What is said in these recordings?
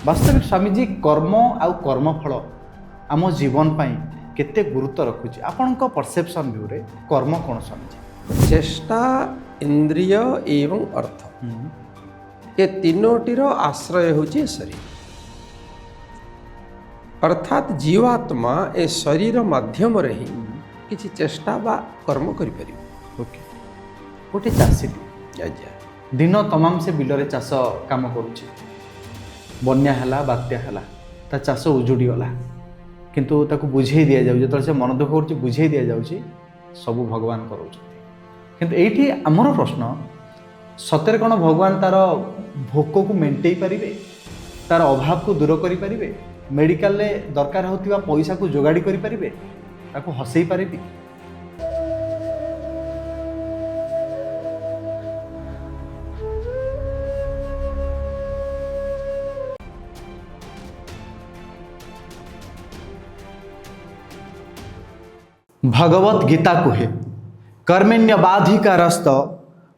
वास्तविक स्वामीजी कर्म आउ कर्मफल आम जीवन पाई केते गुरुत्व रखुची आपनक परसेप्शन व्यू रे कर्म कोन स्वामीजी? चेष्टा इंद्रिय एवं अर्थ ये तीनोटीर आश्रय होची शरीर अर्थात जीवात्मा ए शरीर माध्यम रे ही किसी चेष्टा बा कर्म करि परिबो। ओके गोटे चाषी आज्ञा दिन तमाम से बिलरे चाष काम करुची बन्या हला बात्या हला ता चाष उजुड़ी गला किंतु ताकू बुझे दिया जाउ जतले से मन दुख करची बुझे दिया जाउची सब भगवान करूछथि किंतु एठी हमर प्रश्न सତରେ कौन भगवान तार भोक को मेंटेई पारिबे तार अभाव को दूर करि पारिबे मेडिकल रे दरकार होतिबा पैसा को जोगाड़ी करि पारिबे ताकू हसई पारिबे? भगवत गीता कुहे कर्मेण्य बाधिकारस्त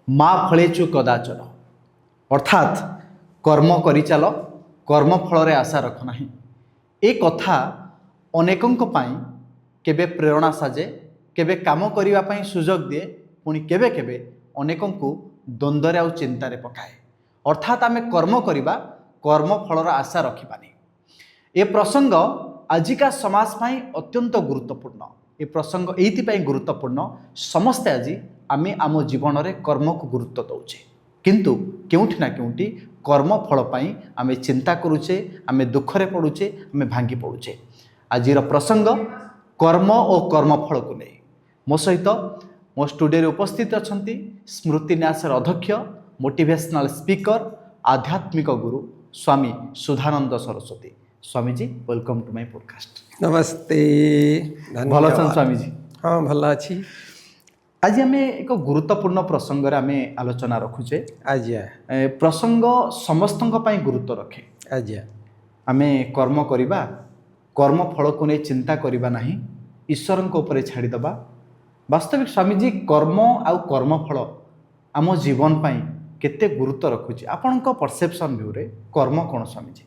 माँ फलेचु कदाचन अर्थात कर्म करि चल कर्म फल आशा रख ना। ए कथा अनेकंक पाई केबे प्रेरणा साजे केबे काम करिवा पाई सुजोग दिए पुणी केबे केबे अनेकंकु द्वंद्वरे आउ चिंतारे पकाए अर्थात आमे कर्म करिबा कर्म फलर आशा रखिबानी। ए प्रसंग आजिका समाज पाई अत्यंत गुरुत्वपूर्ण। ए प्रसंग एइथिपाई गुरुत्वपूर्ण समस्ते आज आमे आम जीवन रे कर्म को गुरुत्व दौचे किंतु केउठी ना केउठी कर्म फल पाई आमे चिंता करूचे आमे दुखरे पड़ुचे आमे भांगी पड़ुचे। आजिर प्रसंग कर्म और कर्म फल को नहीं मो सहित मो स्टूडियो उपस्थित अछंती स्मृति न्यासर अध्यक्ष मोटिवेशनल स्पीकर आध्यात्मिक गुरु स्वामी सुधानंद सरस्वती। स्वामीजी वेलकम टू माय पॉडकास्ट। नमस्ते भल अछन स्वामीजी? हाँ भल अच्छी। आज आम एक गुरुत्वपूर्ण प्रसंग आम आलोचना रखुचे। आज्ञा प्रसंग समस्त गुरुत्व रखे। आज्ञा आम कर्म करिबा कर्म फल को नहीं चिंता करिबा नहीं ईश्वर ऊपर छाड़ीदबा। वास्तविक स्वामीजी कर्म आउ कर्म फल आम जीवन पाई केते गुरुत्व रखुची आपनक परसेप्शन व्यू रे कर्म कोन स्वामीजी?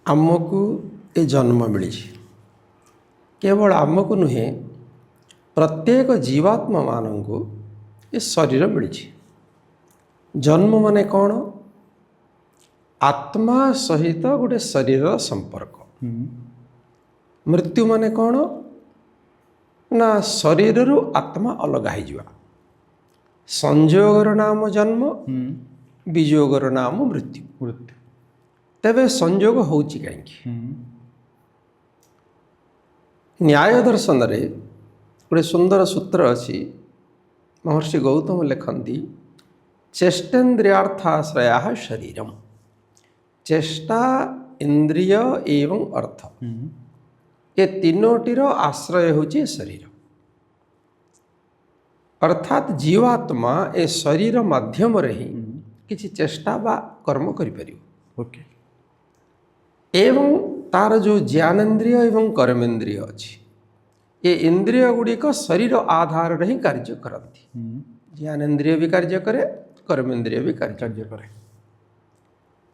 आमको ए जन्म मिली केवल आमको नुहे प्रत्येक जीवात्मा मानू ये शरीर मिली। जन्म माने कौन? आत्मा सहित गोटे शरीर संपर्क। मृत्यु माने कौन ना शरीर रु आत्मा अलग हो संयोगर नाम जन्म वियोगर नाम मृत्यु। मृत्यु तेबे संयोग होची कहीं न्याय दर्शन रे गोटे सुंदर सूत्र अच्छी महर्षि गौतम लिखती चेष्टेन्द्रियार्थाश्रया शरीरम चेष्टा इंद्रिय एवं अर्थ ये तीनोटीर आश्रय होची शरीर अर्थात जीवात्मा ए शरीर माध्यम रे ही किसी चेष्टा बा कर्म करि परिबो। ओके एवं तार जो ज्ञानेन्द्रिय एवं कर्मेन्द्रिय अच्छी ये इंद्रिय गुड़िक शरीर आधार रे ही कार्य करती। ज्ञानेन्द्रिय भी कार्य करे कर्मेन्द्रिय भी कार्य करे।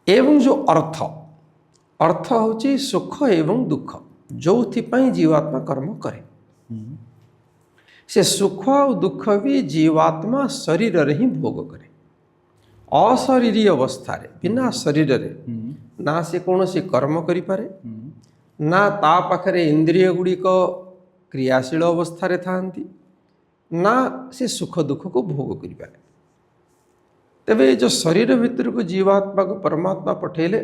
एवं जो अर्थ अर्थ होची सुख एवं दुख जो जीवात्मा कर्म करे से सुख और दुख भी जीवात्मा शरीर रे ही भोग करे। अशरीरी अवस्था रे बिना शरीर रे ना से कौन सी कर्म करि पारे ना ता पाखरे इंद्रिय गुड़िक क्रियाशील अवस्था रे थांती ना से सुख दुख को भोग करि पारे। तेबे जो शरीर भितर को जीवात्मा को परमात्मा पठेले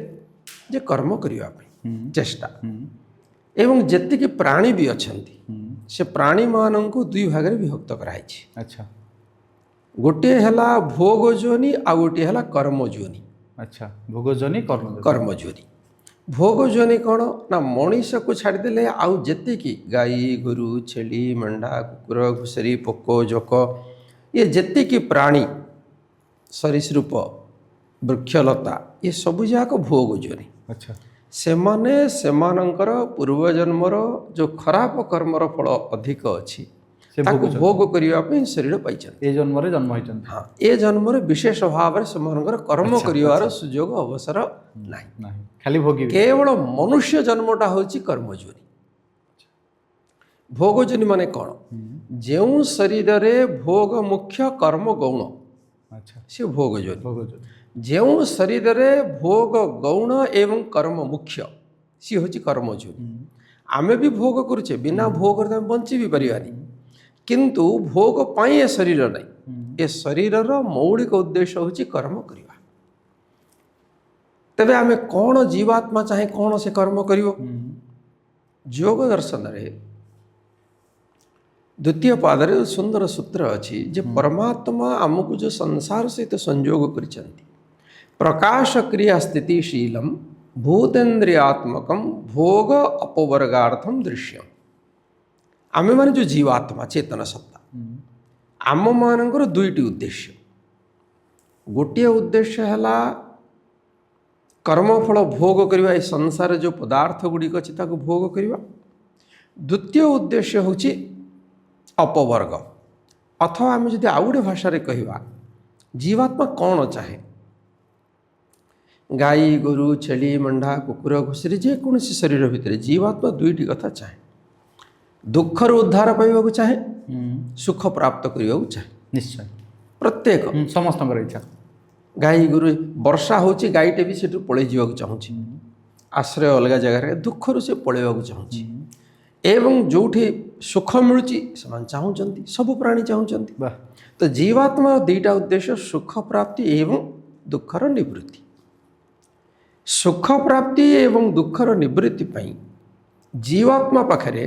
जे कर्म करिवा पे चेष्टा एवं जेतिक प्राणी भी अछंती से प्राणी मानन को दुई भाग रे विभक्त कराई छी। अच्छा गोटे हला भोग जोनि आ गोटे हला कर्म जोनि। अच्छा भोग जोनि कर्म जोनि। भोग जोनि कौन ना मनीष को छाड़देले आउ जेतिकी गाई गोरु छेली मेंढा कुकुर घुसरी पोको जोक ये जेतिकी प्राणी सरीसृप वृक्षलता ये सबु जाक भोग जोनि। अच्छा सेमाने सेमानंकर पूर्वजन्मर जो खराब कर्मर फल अधिक अच्छी से ତାକୁ ଭୋଗ କରିବା ପାଇଁ ଶରୀର ପାଇଛନ୍ତି। ए जन्म रे जन्म होइचंती ହଁ ଏ ଜନ୍ମରେ ବିଶେଷ ଭାବରେ ସେମାନଙ୍କର କର୍ମ କରିବାର ସୁଯୋଗ ଅବସର ନାହିଁ। नाही खाली भोगी କେବଳ ମନୁଷ୍ୟ ଜନ୍ମଟା ହେଉଛି କର୍ମଜୋନି। ଭୋଗଜୋନି ମାନେ କ'ଣ? ଯେଉଁ ଶରୀରରେ ଭୋଗ ମୁଖ୍ୟ କର୍ମ ଗୌଣ अच्छा ସେ ଭୋଗଜୋନି। भोग जो ଯେଉଁ ଶରୀରରେ ଭୋଗ ଗୌଣ ଏବଂ କର୍ମ ମୁଖ୍ୟ ସିଏ ହେଉଛି କର୍ମଜୋନି। ଆମେ ବି ଭୋଗ କରୁଛେ, ବିନା ଭୋଗରେ ଆମେ ବଞ୍ଚି ବି ପାରିବାନି। କିନ୍ତୁ ଭୋଗ ପାଇଁ ଏ ଶରୀର ନାହିଁ। ଏ ଶରୀରର ମୌଳିକ ଉଦ୍ଦେଶ୍ୟ ହେଉଛି କର୍ମ କରିବା। ତେବେ ଆମେ କ'ଣ ଜୀବାତ୍ମା ଚାହେଁ କ'ଣ ସେ କର୍ମ କରିବ? ଯୋଗ ଦର୍ଶନରେ ଦ୍ୱିତୀୟ ପାଦରେ ସୁନ୍ଦର ସୂତ୍ର ଅଛି ଯେ ପରମାତ୍ମା ଆମକୁ ଯେଉଁ ସଂସାର ସହିତ ସଂଯୋଗ କରିଛନ୍ତି, ପ୍ରକାଶ କ୍ରିୟା ସ୍ଥିତିଶୀଲମ ଭୂତେନ୍ଦ୍ରିୟାତ୍ମକମ ଭୋଗ ଅପବର୍ଗାର୍ଥମ ଦୃଶ୍ୟମ। ଆମେମାନେ ଯେଉଁ ଜୀବାତ୍ମା ଚେତନ ସତ୍ତା, ଆମମାନଙ୍କର ଦୁଇଟି ଉଦ୍ଦେଶ୍ୟ। ଗୋଟିଏ ଉଦ୍ଦେଶ୍ୟ ହେଲା କର୍ମଫଳ ଭୋଗ କରିବା, ଏ ସଂସାରରେ ଯେଉଁ ପଦାର୍ଥ ଗୁଡ଼ିକ ଅଛି ତାକୁ ଭୋଗ କରିବା। ଦ୍ୱିତୀୟ ଉଦ୍ଦେଶ୍ୟ ହେଉଛି ଅପବର୍ଗ, ଅଥବା ଆମେ ଯଦି ଆଉ ଗୋଟେ ଭାଷାରେ କହିବା ଜୀବାତ୍ମା କ'ଣ ଚାହେଁ। ଗାଈ ଗୋରୁ ଛେଳି ମେଣ୍ଢା କୁକୁର ଘୁଷୁରି ଯେକୌଣସି ଶରୀର ଭିତରେ ଜୀବାତ୍ମା ଦୁଇଟି କଥା ଚାହେଁ। ଦୁଃଖରୁ ଉଦ୍ଧାର ପାଇବାକୁ ଚାହେଁ, ସୁଖ ପ୍ରାପ୍ତ କରିବାକୁ ଚାହେଁ। निश्चय ପ୍ରତ୍ୟେକ समस्त इच्छा ଗାଈ ଗୋରୁ, ବର୍ଷା ହେଉଛି ଗାଈଟେ ବି ସେଠୁ ପଳେଇ ଯିବାକୁ ଚାହୁଁଛି, ଆଶ୍ରୟ ଅଲଗା ଜାଗାରେ, ଦୁଃଖରୁ ସେ ପଳେଇବାକୁ ଚାହୁଁଛି। ଏବଂ ଯେଉଁଠି ସୁଖ ମିଳୁଛି ସେମାନେ ଚାହୁଁଛନ୍ତି, ସବୁ ପ୍ରାଣୀ ଚାହୁଁଛନ୍ତି। वाह ତ ଜୀବାତ୍ମାର ଦୁଇଟା ଉଦ୍ଦେଶ୍ୟ ସୁଖ ପ୍ରାପ୍ତି ଏବଂ ଦୁଃଖର ନିବୃତ୍ତି। ସୁଖ ପ୍ରାପ୍ତି ଏବଂ ଦୁଃଖର ନିବୃତ୍ତି ପାଇଁ ଜୀବାତ୍ମା ପାଖରେ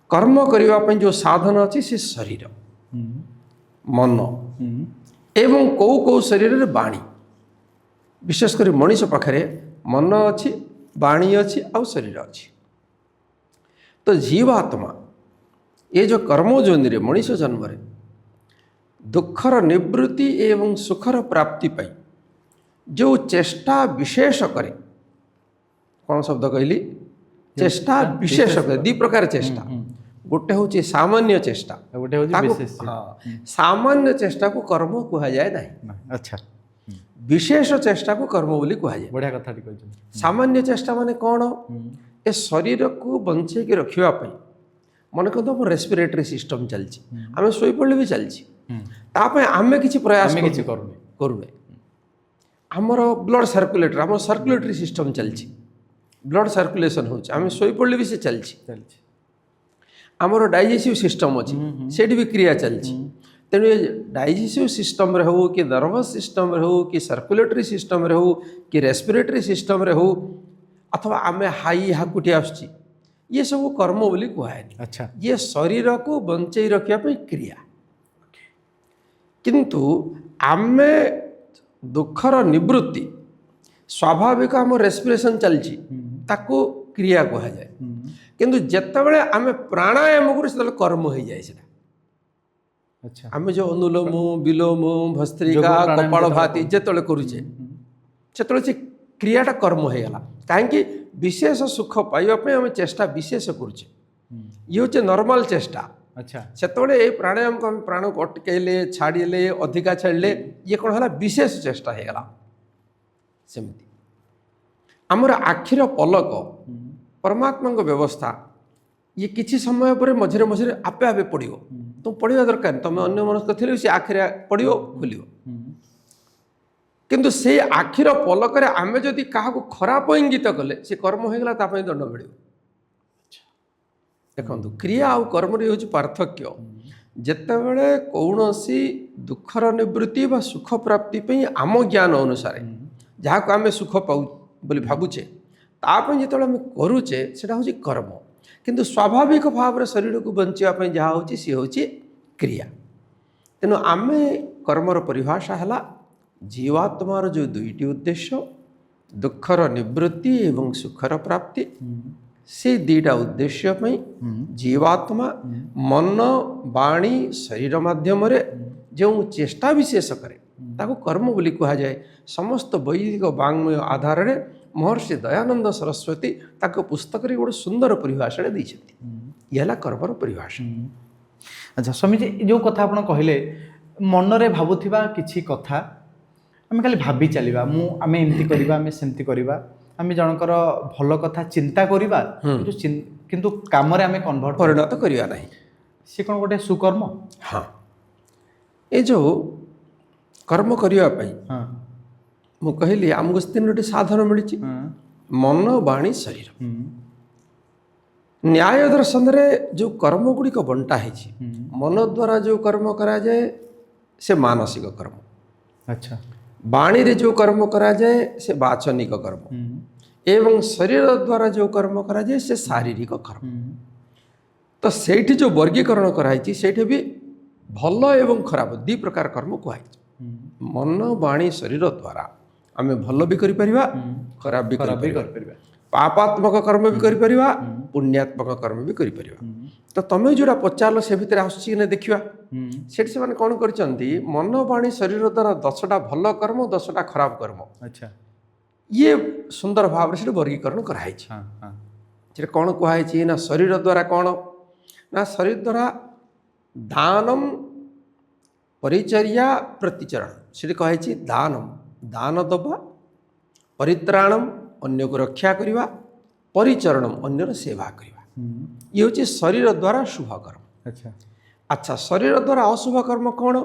କର୍ମ କରିବା ପାଇଁ ଯେଉଁ ସାଧନ ଅଛି ସେ ଶରୀର, ମନ ଏବଂ କେଉଁ କେଉଁ ଶରୀରରେ ବାଣୀ। ବିଶେଷ କରି ମଣିଷ ପାଖରେ ମନ ଅଛି, ବାଣୀ ଅଛି ଆଉ ଶରୀର ଅଛି। ତ ଜୀବାତ୍ମା ଏ ଯେଉଁ କର୍ମଜୋନିରେ ମଣିଷ ଜନ୍ମରେ ଦୁଃଖର ନିବୃତ୍ତି ଏବଂ ସୁଖର ପ୍ରାପ୍ତି ପାଇଁ ଯେଉଁ ଚେଷ୍ଟା ବିଶେଷ କରେ, କ'ଣ ଶବ୍ଦ କହିଲି? ଚେଷ୍ଟା ବିଶେଷ କରେ। ଦୁଇ ପ୍ରକାର ଚେଷ୍ଟା, ଗୋଟେ ହେଉଛି ସାମାନ୍ୟ ଚେଷ୍ଟା, गोटे होची ତାକୁ विशेष ସାମାନ୍ୟ ଚେଷ୍ଟାକୁ କର୍ମ କୁହାଯାଏ ନାହିଁ, अच्छा ବିଶେଷ ଚେଷ୍ଟାକୁ କର୍ମ ବୋଲି କୁହାଯାଏ। बढ़िया कथा कहते ସାମାନ୍ୟ ଚେଷ୍ଟା ମାନେ କ'ଣ? ଏ ଶରୀରକୁ ବଞ୍ଚେଇକି ରଖିବା ପାଇଁ, ମନେ କରନ୍ତୁ ଆମ ରେସ୍ପିରେଟରୀ ସିଷ୍ଟମ ଚାଲିଛି, ଆମେ ଶୋଇପଡ଼ିଲେ ବି ଚାଲିଛି, ତା ପାଇଁ ଆମେ କିଛି ପ୍ରୟାସ आमे किछि करूनी କରୁନେ। ଆମର ବ୍ଲଡ଼ ସାର୍କୁଲେଟର, ଆମର ସାର୍କୁଲେଟରୀ ସିଷ୍ଟମ ଚାଲିଛି, ବ୍ଲଡ଼ ସାର୍କୁଲେସନ୍ ହେଉଛି, ଆମେ ଶୋଇପଡ଼ିଲେ ବି ସେ ଚାଲିଛି। चलछि ଆମର ଡାଇଜେସିଭ୍ ସିଷ୍ଟମ ଅଛି, ସେଇଠି ବି କ୍ରିୟା ଚାଲିଛି। ତେଣୁ ଏ ଡାଇଜେସିଭ୍ ସିଷ୍ଟମରେ ହେଉ କି ନର୍ଭସ୍ ସିଷ୍ଟମରେ ହେଉ କି ସାର୍କୁଲେଟରୀ ସିଷ୍ଟମରେ ହେଉ କି ରେସ୍ପିରେଟରୀ ସିଷ୍ଟମରେ ହେଉ, ଅଥବା ଆମେ ହାଇ ହାକୁଟି ଆସୁଛି, ଇଏ ସବୁ କର୍ମ ବୋଲି କୁହାଯାଏନି। अच्छा ଇଏ ଶରୀରକୁ ବଞ୍ଚେଇ ରଖିବା ପାଇଁ କ୍ରିୟା। କିନ୍ତୁ ଆମେ ଦୁଃଖର ନିବୃତ୍ତି, ସ୍ୱାଭାବିକ ଆମ ରେସ୍ପିରେସନ୍ ଚାଲିଛି, ତାକୁ କ୍ରିୟା କୁହାଯାଏ। କିନ୍ତୁ ଯେତେବେଳେ ଆମେ ପ୍ରାଣାୟାମ କରୁ ସେତେବେଳେ କର୍ମ ହେଇଯାଏ ସେଟା। अच्छा ଆମେ ଯେଉଁ ଅନୁଲୋମ ବିଲୋମ ଭସ୍ତ୍ରିକା ଯୋଗ ପ୍ରାଣାୟାମ କପାଳଭାତି ଯେତେବେଳେ କରୁଛେ ସେତେବେଳେ ସେ କ୍ରିୟାଟା କର୍ମ ହେଇଗଲା। କାହିଁକି? ବିଶେଷ ସୁଖ ପାଇବା ପାଇଁ ଆମେ ଚେଷ୍ଟା ବିଶେଷ କରୁଛେ, ଇଏ ହେଉଛି ନର୍ମାଲ ଚେଷ୍ଟା। अच्छा ସେତେବେଳେ ଏଇ ପ୍ରାଣାୟାମକୁ ଆମେ ପ୍ରାଣକୁ ଅଟକେଇଲେ, ଛାଡ଼ିଲେ, ଅଧିକା ଛାଡ଼ିଲେ, ଇଏ କ'ଣ ହେଲା? ବିଶେଷ ଚେଷ୍ଟା ହେଇଗଲା। ସେମିତି ଆମର ଆଖିର ପଲକ ପରମାତ୍ମାଙ୍କ ବ୍ୟବସ୍ଥା, ଇଏ କିଛି ସମୟ ପରେ ମଝିରେ ମଝିରେ ଆପେ ଆପେ ପଡ଼ିବ। ତୁମେ ପଡ଼ିବା ଦରକାର, ତୁମେ ଅନ୍ୟ ମନସ୍କ ଥିଲେ ବି ସେ ଆଖିରେ ପଡ଼ିବ, ଖୋଲିବ। କିନ୍ତୁ ସେଇ ଆଖିର ପଲକରେ ଆମେ ଯଦି କାହାକୁ ଖରାପ ଇଙ୍ଗିତ କଲେ ସେ କର୍ମ ହେଇଗଲା, ତା ପାଇଁ ଦଣ୍ଡ ମିଳିବ। ଦେଖନ୍ତୁ, କ୍ରିୟା ଆଉ କର୍ମରେ ହେଉଛି ପାର୍ଥକ୍ୟ। ଯେତେବେଳେ କୌଣସି ଦୁଃଖର ନିବୃତ୍ତି ବା ସୁଖ ପ୍ରାପ୍ତି ପାଇଁ ଆମ ଜ୍ଞାନ ଅନୁସାରେ ଯାହାକୁ ଆମେ ସୁଖ ପାଉ ବୋଲି ଭାବୁଛେ, ତା ପାଇଁ ଯେତେବେଳେ ଆମେ କରୁଛେ ସେଇଟା ହେଉଛି କର୍ମ। କିନ୍ତୁ ସ୍ୱାଭାବିକ ଭାବରେ ଶରୀରକୁ ବଞ୍ଚିବା ପାଇଁ ଯାହା ହେଉଛି ସିଏ ହେଉଛି କ୍ରିୟା। ତେଣୁ ଆମେ କର୍ମର ପରିଭାଷା ହେଲା ଜୀବାତ୍ମାର ଯେଉଁ ଦୁଇଟି ଉଦ୍ଦେଶ୍ୟ, ଦୁଃଖର ନିବୃତ୍ତି ଏବଂ ସୁଖର ପ୍ରାପ୍ତି, ସେ ଦୁଇଟା ଉଦ୍ଦେଶ୍ୟ ପାଇଁ ଜୀବାତ୍ମା ମନ ବାଣୀ ଶରୀର ମାଧ୍ୟମରେ ଯେଉଁ ଚେଷ୍ଟା ବିଶେଷ କରେ ତାକୁ କର୍ମ ବୋଲି କୁହାଯାଏ। ସମସ୍ତ ବୈଦିକ ବାଙ୍ଗ୍ମୟ ଆଧାରରେ ମହର୍ଷି ଦୟାନନ୍ଦ ସରସ୍ୱତୀ ତାଙ୍କ ପୁସ୍ତକରେ ଗୋଟେ ସୁନ୍ଦର ପରିଭାଷାରେ ଦେଇଛନ୍ତି। ଇଏ ହେଲା କର୍ମର ପରିଭାଷା। ଆଚ୍ଛା ସ୍ୱାମୀଜୀ ଯେଉଁ କଥା ଆପଣ କହିଲେ ମନରେ ଭାବୁଥିବା କିଛି କଥା ଆମେ ଖାଲି ଭାବି ଚାଲିବା ଆମେ ଏମିତି କରିବା ଆମେ ସେମିତି କରିବା ଆମେ ଜଣଙ୍କର ଭଲ କଥା ଚିନ୍ତା କରିବା କିନ୍ତୁ କାମରେ ଆମେ କନଭର୍ଟ ପରିଣତ କରିବା ନାହିଁ। ସେ କ'ଣ ଗୋଟେ ସୁକର୍ମ? ହଁ, ଏ ଯେଉଁ କର୍ମ କରିବା ପାଇଁ ହଁ ମୁଁ କହିଲି ଆମକୁ ତିନୋଟି ସାଧନ ମିଳିଛି, ମନ, ବାଣୀ, ଶରୀର। ନ୍ୟାୟ ଦର୍ଶନରେ ଯେଉଁ କର୍ମ ଗୁଡ଼ିକ ବଣ୍ଟା ହେଇଛି, ମନ ଦ୍ୱାରା ଯେଉଁ କର୍ମ କରାଯାଏ ସେ ମାନସିକ କର୍ମ, ଆଚ୍ଛା ବାଣୀରେ ଯେଉଁ କର୍ମ କରାଯାଏ ସେ ବାଚନିକ କର୍ମ, ଏବଂ ଶରୀର ଦ୍ୱାରା ଯେଉଁ କର୍ମ କରାଯାଏ ସେ ଶାରୀରିକ କର୍ମ। ତ ସେଇଠି ଯେଉଁ ବର୍ଗୀକରଣ କରାହେଇଛି ସେଇଠି ବି ଭଲ ଏବଂ ଖରାପ ଦୁଇ ପ୍ରକାର କର୍ମ କୁହାଯାଇଛି। ମନ, ବାଣୀ, ଶରୀର ଦ୍ୱାରା ଆମେ ଭଲ ବି କରିପାରିବା, ଖରାପ ବି କରିପାରିବା, ପାପାତ୍ମକ କର୍ମ ବି କରିପାରିବା, ପୁଣ୍ୟାତ୍ମକ କର୍ମ ବି କରିପାରିବା। ତ ତମେ ଯେଉଁଟା ପଚାରିଲ ସେ ଭିତରେ ଆସୁଛି କି ନା ଦେଖିବା। ସେଠି ସେମାନେ କ'ଣ କରିଛନ୍ତି, ମନ, ବାଣୀ, ଶରୀର ଦ୍ୱାରା 10ଟା ଭଲ କର୍ମ, 10ଟା ଖରାପ କର୍ମ, ଆଚ୍ଛା ଇଏ ସୁନ୍ଦର ଭାବରେ ସେଠି ବର୍ଗୀକରଣ କରାହେଇଛି। ସେଠି କ'ଣ କୁହାହେଇଛି ନା ଶରୀର ଦ୍ୱାରା କ'ଣ ନା ଶରୀର ଦ୍ୱାରା ଦାନମ୍, ପରିଚର୍ୟା, ପ୍ରତିଚରଣ। ସେଠି କୁହାହେଇଛି ଦାନମ୍, ଦାନ ଦେବା, ପରିତ୍ରାଣମ୍, ଅନ୍ୟକୁ ରକ୍ଷା କରିବା, ପରିଚରଣମ୍, ଅନ୍ୟର ସେବା କରିବା। ଇଏ ହେଉଛି ଶରୀର ଦ୍ୱାରା ଶୁଭ କର୍ମ। ଆଚ୍ଛା, ଶରୀର ଦ୍ୱାରା ଅଶୁଭ କର୍ମ କ'ଣ?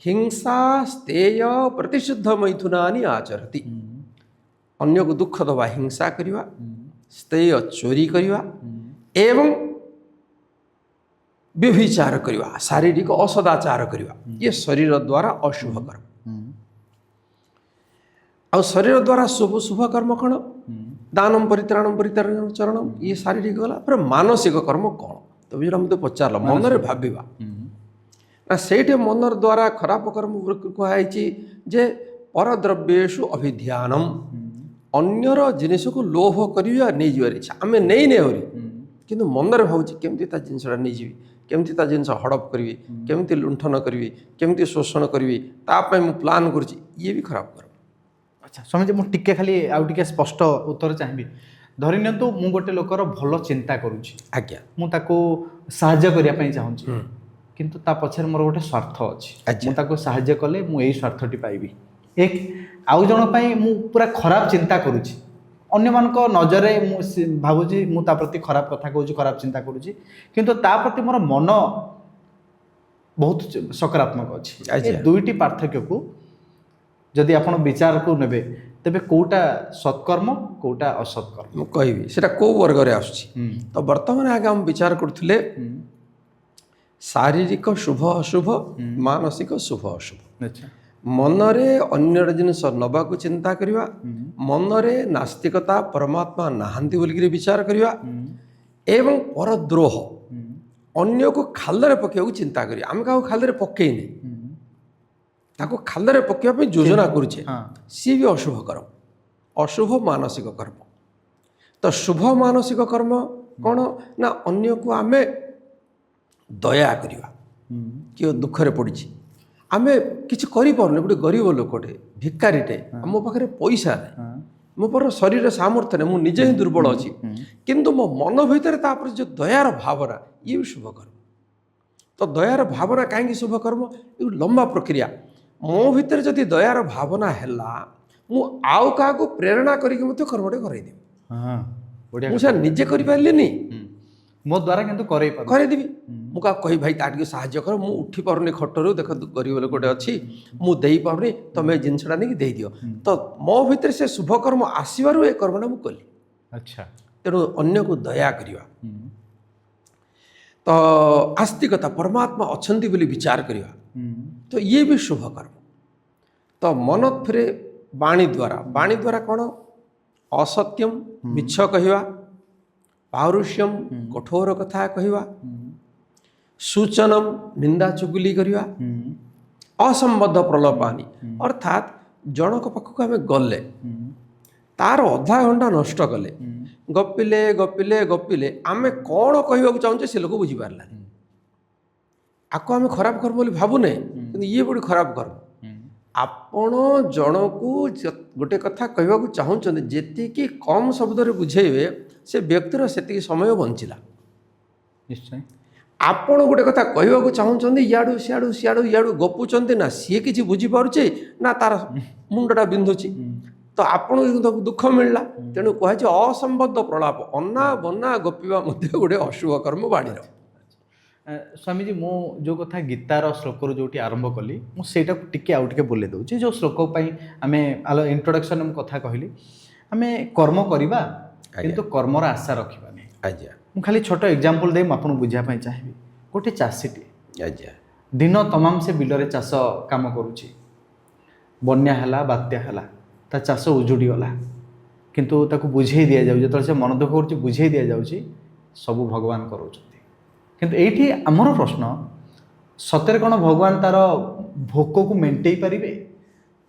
ହିଂସା, ସ୍ତେୟ, ପ୍ରତିଶୁଦ୍ଧ ମୈଥୁନାନି ଆଚରତି। ଅନ୍ୟକୁ ଦୁଃଖ ଦେବା, ହିଂସା କରିବା, ସ୍ତେୟ ଚୋରି କରିବା, ଏବଂ ବ୍ୟଭିଚାର କରିବା, ଶାରୀରିକ ଅସଦାଚାର କରିବା, ଇଏ ଶରୀର ଦ୍ୱାରା ଅଶୁଭ କର୍ମ। ଆଉ ଶରୀର ଦ୍ୱାରା ଶୁଭ କର୍ମ କ'ଣ? ଦାନମ୍, ପରିତ୍ରାଣମ୍, ପରିଚରଣମ୍, ଇଏ ଶାରୀରିକ ଗଲା। ପରେ ମାନସିକ କର୍ମ କ'ଣ? ତମେ ଯେଉଁଟା ମୋତେ ପଚାରିଲ, ମନରେ ଭାବିବା ନା ସେଇଠି ମନର ଦ୍ୱାରା ଖରାପ କର୍ମ କୁହାଯାଇଛି ଯେ ପରଦ୍ରବ୍ୟେଷୁ ଅଭିଧ୍ୟାନମ୍, ଅନ୍ୟର ଜିନିଷକୁ ଲୋଭ କରିବା, ନେଇଯିବାର ଇଚ୍ଛା। ଆମେ ନେଇନେ ଆହୁରି କିନ୍ତୁ ମନରେ ଭାବୁଛି କେମିତି ତା ଜିନିଷଟା ନେଇଯିବି, କେମିତି ତା ଜିନିଷ ହଡ଼ପ କରିବି, କେମିତି ଲୁଣ୍ଠନ କରିବି, କେମିତି ଶୋଷଣ କରିବି, ତା ପାଇଁ ମୁଁ ପ୍ଲାନ୍ କରୁଛି, ଇଏ ବି ଖରାପ କର୍ମ। ଆଚ୍ଛା ସ୍ୱାମୀଜୀ, ମୁଁ ଟିକେ ଖାଲି ଆଉ ଟିକେ ସ୍ପଷ୍ଟ ଉତ୍ତର ଚାହିଁବି। ଧରି ନିଅନ୍ତୁ ମୁଁ ଗୋଟେ ଲୋକର ଭଲ ଚିନ୍ତା କରୁଛି, ଆଜ୍ଞା, ମୁଁ ତାକୁ ସାହାଯ୍ୟ କରିବା ପାଇଁ ଚାହୁଁଛି, କିନ୍ତୁ ତା ପଛରେ ମୋର ଗୋଟେ ସ୍ୱାର୍ଥ ଅଛି। ମୁଁ ତାକୁ ସାହାଯ୍ୟ କଲେ ମୁଁ ଏଇ ସ୍ୱାର୍ଥଟି ପାଇବି। ଆଉ ଜଣ ପାଇଁ ମୁଁ ପୁରା ଖରାପ ଚିନ୍ତା କରୁଛି, ଅନ୍ୟମାନଙ୍କ ନଜରରେ ମୁଁ ଭାବୁଛି ମୁଁ ତା ପ୍ରତି ଖରାପ କଥା କହୁଛି, ଖରାପ ଚିନ୍ତା କରୁଛି, କିନ୍ତୁ ତା ପ୍ରତି ମୋର ମନ ବହୁତ ସକାରାତ୍ମକ ଅଛି। ଏ ଦୁଇଟି ପାର୍ଥକ୍ୟକୁ ଯଦି ଆପଣ ବିଚାରକୁ ନେବେ ତେବେ କେଉଁଟା ସତ୍କର୍ମ, କେଉଁଟା ଅସତ୍କର୍ମ? ମୁଁ କହିବି ସେଟା କେଉଁ ବର୍ଗରେ ଆସୁଛି। ତ ବର୍ତ୍ତମାନ ଆগে ଆମେ ବିଚାର କରୁଥିଲେ ଶାରୀରିକ ଶୁଭ ଅଶୁଭ, ମାନସିକ ଶୁଭ ଅଶୁଭ। ମନରେ ଅନ୍ୟର ଜିନିଷ ନେବାକୁ ଚିନ୍ତା କରିବା, ମନରେ ନାସ୍ତିକତା, ପରମାତ୍ମା ନାହାନ୍ତି ବୋଲିକିରି ବିଚାର କରିବା, ଏବଂ ପରଦ୍ରୋହ, ଅନ୍ୟକୁ ଖାଲରେ ପକାଇବାକୁ ଚିନ୍ତା କରିବା। ଆମେ କାହାକୁ ଖାଲରେ ପକେଇନେ, ତାକୁ ଖାଲରେ ପକାଇବା ପାଇଁ ଯୋଜନା କରୁଛେ, ସିଏ ବି ଅଶୁଭ କର୍ମ, ଅଶୁଭ ମାନସିକ କର୍ମ। ତ ଶୁଭ ମାନସିକ କର୍ମ କ'ଣ ନା ଅନ୍ୟକୁ ଆମେ ଦୟା କରିବା। କିଏ ଦୁଃଖରେ ପଡ଼ିଛି, ଆମେ କିଛି କରିପାରୁନି, ଗୋଟେ ଗରିବ ଲୋକଟେ, ଭିକାରୀଟେ, ମୋ ପାଖରେ ପଇସା ନାହିଁ, ମୋ ପାଖରେ ଶରୀର ସାମର୍ଥ୍ୟ ନାହିଁ, ମୁଁ ନିଜେ ହିଁ ଦୁର୍ବଳ ଅଛି, କିନ୍ତୁ ମୋ ମନ ଭିତରେ ତାପରେ ଯେଉଁ ଦୟାର ଭାବନା, ଇଏ ବି ଶୁଭ କର୍ମ। ତ ଦୟାର ଭାବନା କାହିଁକି ଶୁଭ କର୍ମ? ଏ ଲମ୍ବା ପ୍ରକ୍ରିୟା। ମୋ ଭିତରେ ଯଦି ଦୟାର ଭାବନା ହେଲା, ମୁଁ ଆଉ କାହାକୁ ପ୍ରେରଣା କରିକି ମଧ୍ୟ କର୍ମଟେ କରାଇଦେବି। ମୁଁ ସେଟା ନିଜେ କରିପାରିଲିନି, ମୋ ଦ୍ୱାରା କିନ୍ତୁ କରେଇଦେବି। ମୁଁ କାହାକୁ କହିବି ଭାଇ ତା ଟିକେ ସାହାଯ୍ୟ କର, ମୁଁ ଉଠି ପାରୁନି ଖଟରୁ, ଦେଖ ଗରିବ ଲୋକଟେ ଅଛି, ମୁଁ ଦେଇପାରୁନି, ତମେ ଏ ଜିନିଷଟା ନେଇକି ଦେଇଦିଅ। ତ ମୋ ଭିତରେ ସେ ଶୁଭ କର୍ମ ଆସିବାରୁ ଏ କର୍ମଟା ମୁଁ କଲି। ଆଚ୍ଛା, ତେଣୁ ଅନ୍ୟକୁ ଦୟା କରିବା। ତ ଆସ୍ତିକତା, ପରମାତ୍ମା ଅଛନ୍ତି ବୋଲି ବିଚାର କରିବା, ତ ଇଏ ବି ଶୁଭ କର୍ମ। ତ ମନ ଫେରେ ବାଣୀ ଦ୍ୱାରା, ବାଣୀ ଦ୍ୱାରା କ'ଣ? ଅସତ୍ୟମ୍, ମିଛ କହିବା, ପାରୁଷ୍ୟମ୍, କଠୋର କଥା କହିବା, ସୂଚନମ୍, ନିନ୍ଦା ଚୁଗୁଲି କରିବା, ଅସମ୍ବଦ୍ଧ ପ୍ରଲୋପାନି, ଅର୍ଥାତ୍ ଜଣଙ୍କ ପାଖକୁ ଆମେ ଗଲେ ତାର ଅଧା ଘଣ୍ଟା ନଷ୍ଟ କଲେ, ଗପିଲେ ଗପିଲେ ଗପିଲେ, ଆମେ କ'ଣ କହିବାକୁ ଚାହୁଁଛେ ସେ ଲୋକ ବୁଝିପାରିଲାନି। ଆକୁ ଆମେ ଖରାପ କର୍ମ ବୋଲି ଭାବୁନେ, କିନ୍ତୁ ଇଏ ଗୋଟେ ଖରାପ କର୍ମ। ଆପଣ ଜଣକୁ ଗୋଟେ କଥା କହିବାକୁ ଚାହୁଁଛନ୍ତି, ଯେତିକି କମ୍ ଶବ୍ଦରେ ବୁଝେଇବେ ସେ ବ୍ୟକ୍ତିର ସେତିକି ସମୟ ବଞ୍ଚିଲା। ନିଶ୍ଚୟ। ଆପଣ ଗୋଟେ କଥା କହିବାକୁ ଚାହୁଁଛନ୍ତି ଇଆଡ଼ୁ ସିଆଡ଼ୁ ସିଆଡ଼ୁ ଇଆଡ଼ୁ ଗପୁଛନ୍ତି ନା ସିଏ କିଛି ବୁଝିପାରୁଛି ନା ତାର ମୁଣ୍ଡଟା ବିନ୍ଧୁଛି ତ ଆପଣଙ୍କୁ କିନ୍ତୁ ଦୁଃଖ ମିଳିଲା। ତେଣୁ କୁହାଯାଇଛି ଅସମ୍ବଦ୍ଧ ପ୍ରଳାପ ଅନା ବନା ଗପିବା ମଧ୍ୟ ଗୋଟେ ଅଶୁଭ କର୍ମ ବାଣୀର। ସ୍ୱାମୀଜୀ ମୁଁ ଯେଉଁ କଥା ଗୀତାର ଶ୍ଲୋକରୁ ଯେଉଁଠି ଆରମ୍ଭ କଲି ମୁଁ ସେଇଟାକୁ ଟିକେ ଆଉ ଟିକେ ବୋଲେଇ ଦେଉଛି। ଯେଉଁ ଶ୍ଲୋକ ପାଇଁ ଆମେ ଇଣ୍ଟ୍ରୋଡକ୍ସନରେ ମୁଁ କଥା କହିଲି ଆମେ କର୍ମ କରିବା କିନ୍ତୁ କର୍ମର ଆଶା ରଖିବାନି। ଆଜ୍ଞା ମୁଁ ଖାଲି ଛୋଟ ଏକ୍ଜାମ୍ପଲ୍ ଦେଇ ମୁଁ ଆପଣଙ୍କୁ ବୁଝିବା ପାଇଁ ଚାହିଁବି। ଗୋଟେ ଚାଷୀଟିଏ ଆଜ୍ଞା ଦିନ ତମାମ ସେ ବିଲରେ ଚାଷ କାମ କରୁଛି, ବନ୍ୟା ହେଲା ବାତ୍ୟା ହେଲା ତା ଚାଷ ଉଜୁଡ଼ିଗଲା, କିନ୍ତୁ ତାକୁ ବୁଝେଇ ଦିଆଯାଉଛି ଯେତେବେଳେ ସେ ମନ ଦୁଃଖ କରୁଛି ବୁଝେଇ ଦିଆଯାଉଛି ସବୁ ଭଗବାନ କରାଉଛନ୍ତି। କିନ୍ତୁ ଏଇଠି ଆମର ପ୍ରଶ୍ନ ସତରେ କ'ଣ ଭଗବାନ ତାର ଭୋକକୁ ମେଣ୍ଟେଇ ପାରିବେ,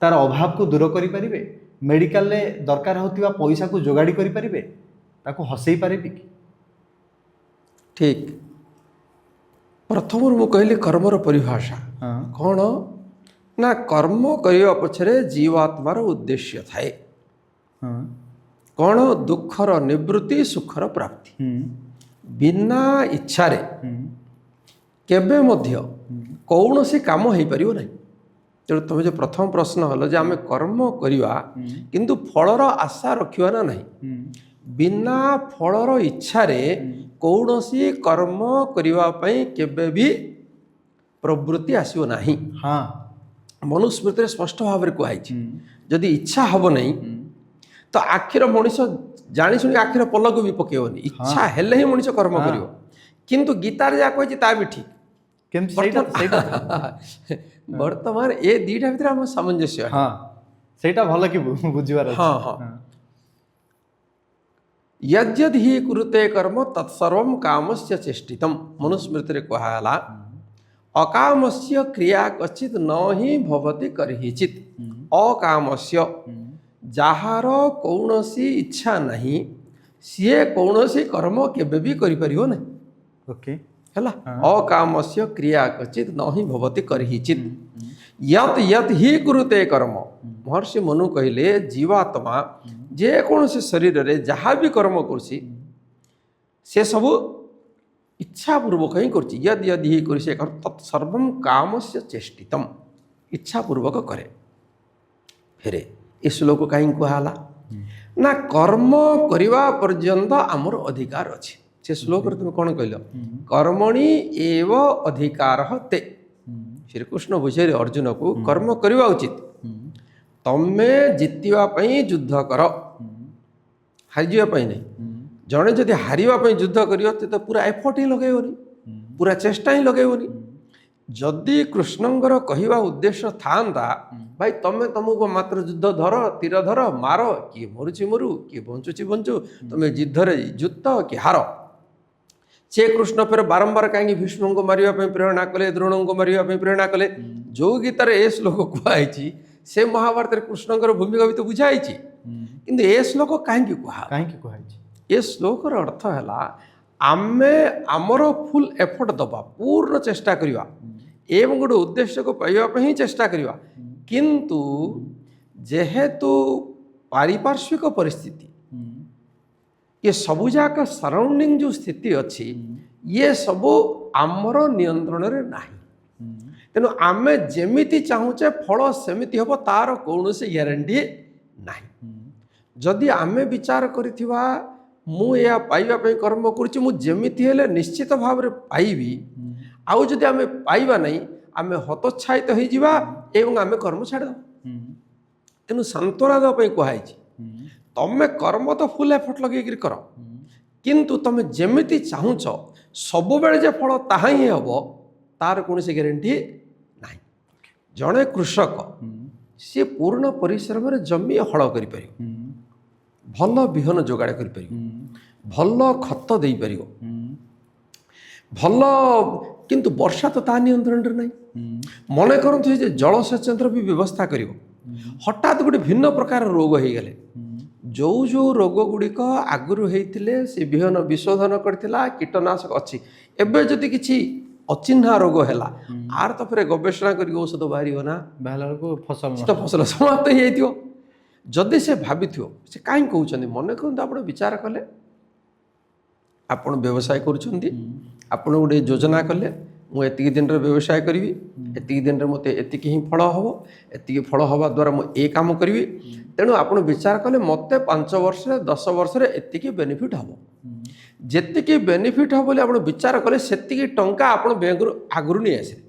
ତାର ଅଭାବକୁ ଦୂର କରିପାରିବେ, ମେଡ଼ିକାଲରେ ଦରକାର ହେଉଥିବା ପଇସାକୁ ଯୋଗାଡ଼ି କରିପାରିବେ, ତାକୁ ହସେଇ ପାରିବେ କି? ଠିକ୍। ପ୍ରଥମରୁ ମୁଁ କହିଲି କର୍ମର ପରିଭାଷା କ'ଣ ନା କର୍ମ କରିବା ପଛରେ ଜୀବାତ୍ମାର ଉଦ୍ଦେଶ୍ୟ ଥାଏ। କ'ଣ ଦୁଃଖର ନିବୃତ୍ତି ସୁଖର ପ୍ରାପ୍ତି। ବିନା ଇଚ୍ଛାରେ କେବେ ମଧ୍ୟ କୌଣସି କାମ ହେଇପାରିବ ନାହିଁ। ତେଣୁ ତୁମେ ଯେଉଁ ପ୍ରଥମ ପ୍ରଶ୍ନ ହେଲ ଯେ ଆମେ କର୍ମ କରିବା କିନ୍ତୁ ଫଳର ଆଶା ରଖିବା ନା ନାହିଁ, ବିନା ଫଳର ଇଚ୍ଛାରେ କୌଣସି କର୍ମ କରିବା ପାଇଁ କେବେ ବି ପ୍ରବୃତ୍ତି ଆସିବ ନାହିଁ। ମନୁସ୍ମୃତିରେ ସ୍ପଷ୍ଟ ଭାବରେ କୁହାଯାଇଛି ଯଦି ଇଚ୍ଛା ହେବ ନାହିଁ ତ ଆଖିର ମଣିଷ ଜାଣିଶୁଣି ଆଖିର ପଲକ ବି ପକେଇବନି, ଇଚ୍ଛା ହେଲେ ହିଁ ମଣିଷ କର୍ମ କରିବ। କିନ୍ତୁ ଗୀତାରେ ଯାହା କହିଛି ତା ବି ଠିକ୍। ବର୍ତ୍ତମାନ ଏ ଦିଟା ଭିତରେ ଆମ ସାମଞ୍ଜସ୍ୟ ସେଇଟା ଭଲ କି ବୁଝିବାର। ୟଦ୍ୟଦ୍ ହି କୁରୁତେ କର୍ମ ତତ୍ସର୍ବଂ କାମସ୍ୟ ଚେଷ୍ଟିତମ୍। ମନୁସ୍ମୃତିରେ କୁହାଗଲା ଅକାମସ୍ୟ କ୍ରିୟା କ୍ୱଚିତ୍ ନ ହିଁ ଭବତି କରିହିଚିତ୍। ଅକାମସ୍ୟ ଯାହାର କୌଣସି ଇଚ୍ଛା ନାହିଁ ସିଏ କୌଣସି କର୍ମ କେବେ ବି କରିପାରିବ ନାହିଁ। ହେଲା, ଅକାମସ୍ୟ କ୍ରିୟା କ୍ୱଚିତ୍ ନ ହିଁ ଭବତି କରିହିଚିତ୍। ୟତ୍ ୟତ୍ ହି କୁରୁତେ କର୍ମ। ମହର୍ଷି ମନୁ କହିଲେ ଜୀବାତ୍ମା ଯେକୌଣସି ଶରୀରରେ ଯାହା ବି କର୍ମ କରୁଛି ସେ ସବୁ ଇଚ୍ଛାପୂର୍ବକ ହିଁ କରୁଛି। ୟଦ୍ ୟଦ୍ ହି କରୁଛି ତତ୍ ସର୍ବଂ କାମସ୍ୟ ଚେଷ୍ଟିତମ୍। ଇଚ୍ଛାପୂର୍ବକ କରେ। ଫେରେ ଏ ଶ୍ଲୋକ କାହିଁକି କୁହାହେଲା ନା କର୍ମ କରିବା ପର୍ଯ୍ୟନ୍ତ ଆମର ଅଧିକାର ଅଛି। ସେ ଶ୍ଲୋକରେ ତୁମେ କ'ଣ କହିଲ? କର୍ମଣି ଏବ ଅଧିକାର ତେ। ଶ୍ରୀକୃଷ୍ଣ ବୁଝେଇଲେ ଅର୍ଜୁନକୁ କର୍ମ କରିବା ଉଚିତ। ତମେ ଜିତିବା ପାଇଁ ଯୁଦ୍ଧ କର, ହାରିଯିବା ପାଇଁ ନାହିଁ। ଜଣେ ଯଦି ହାରିବା ପାଇଁ ଯୁଦ୍ଧ କରିବ ତ ପୁରା ଏଫର୍ଟ ହିଁ ଲଗେଇବନି, ପୁରା ଚେଷ୍ଟା ହିଁ ଲଗେଇବନି। ଯଦି କୃଷ୍ଣଙ୍କର କହିବା ଉଦ୍ଦେଶ୍ୟ ଥାଆନ୍ତା ଭାଇ ତମକୁ ମାତ୍ର ଯୁଦ୍ଧ ଧର, ତୀର ଧର, ମାର, କିଏ ମରୁଛି ମରୁ, କିଏ ବଞ୍ଚୁଛି ବଞ୍ଚୁ, ତମେ ଯୁଦ୍ଧରେ ଯୁକ୍ତ କି ହାର। ସେ କୃଷ୍ଣ ଫେର ବାରମ୍ବାର କାହିଁକି ଭୀଷ୍ମଙ୍କୁ ମାରିବା ପାଇଁ ପ୍ରେରଣା କଲେ, ଦ୍ରୋଣଙ୍କୁ ମାରିବା ପାଇଁ ପ୍ରେରଣା କଲେ? ଯେଉଁ ଗୀତାରେ ଏ ଶ୍ଲୋକ କୁହାଯାଇଛି ସେ ମହାଭାରତରେ କୃଷ୍ଣଙ୍କର ଭୂମିକା ବି ତ ବୁଝାଇଛି। କିନ୍ତୁ ଏ ଶ୍ଲୋକ କାହିଁକି କୁହାଯାଇଛି? ଏ ଶ୍ଲୋକର ଅର୍ଥ ହେଲା ଆମେ ଆମର ଫୁଲ୍ ଏଫର୍ଟ ଦେବା, ପୂର୍ଣ୍ଣ ଚେଷ୍ଟା କରିବା ଏବଂ ଗୋଟେ ଉଦ୍ଦେଶ୍ୟକୁ ପାଇବା ପାଇଁ ହିଁ ଚେଷ୍ଟା କରିବା। କିନ୍ତୁ ଯେହେତୁ ପାରିପାର୍ଶ୍ୱିକ ପରିସ୍ଥିତି, ये सबुजाक सराउंडिंग जो स्थिति अच्छी ये सबू आमर नियंत्रण रे नाही। तेणु आमे जेमिति चाहूचे फल सेमिति हबो तार कौनसी ग्यारंटी नाही। जदि आमे विचार करिथिबा मु या पाइबा पे कर्म करूची, मु जेमिति हेले निश्चित भाव रे पाइबी, आउ जदि आमे पाइबा नहीं आमे हतोत्साहित हो जिबा एवं आमे कर्म छाड़ दो। तेणु सांत्वना दो पे कुहाइछि तमें कर्म तो फुल एफर्ट लगे कर, किंतु तुम जेमिति चाहूच सब बेले जे फल ताहा ही हम तार कौन से ग्यारंटी ना। जड़े कृषक सी पूर्ण परिश्रम रे जमी हल कर, भल बिहन जोगाड़ कर, भल खत दे पार, भल किंतु वर्षा तो ता नियंत्रण नहीं। मन करते जलसेचन भी व्यवस्था कर, हठात गोटे भिन्न प्रकार रोग हो गले, जो जो रोग गुड़िक आगुरी होते से विहन विशोधन करथिला, कीटनाशक अच्छी, एबे जदि किछि अचिन्हा रोग है आर तो फिर गवेषणा कर औषध बाहर ना, फसल समाप्त हो। जदि से भावी से कहीं कहते मन करते आप विचार कले, आप व्यवसाय करुँच ଆପଣ ଗୋଟେ ଯୋଜନା କଲେ ମୁଁ ଏତିକି ଦିନରେ ବ୍ୟବସାୟ କରିବି, ଏତିକି ଦିନରେ ମୋତେ ଏତିକି ହିଁ ଫଳ ହେବ, ଏତିକି ଫଳ ହେବା ଦ୍ୱାରା ମୁଁ ଏ କାମ କରିବି। ତେଣୁ ଆପଣ ବିଚାର କଲେ ମୋତେ 5 ବର୍ଷରେ 10 ବର୍ଷରେ ଏତିକି ବେନିଫିଟ୍ ହେବ। ଯେତିକି ବେନିଫିଟ୍ ହେବ ବୋଲି ଆପଣ ବିଚାର କଲେ ସେତିକି ଟଙ୍କା ଆପଣ ବ୍ୟାଙ୍କରୁ ଆଗରୁ ନେଇ ଆସିଲେ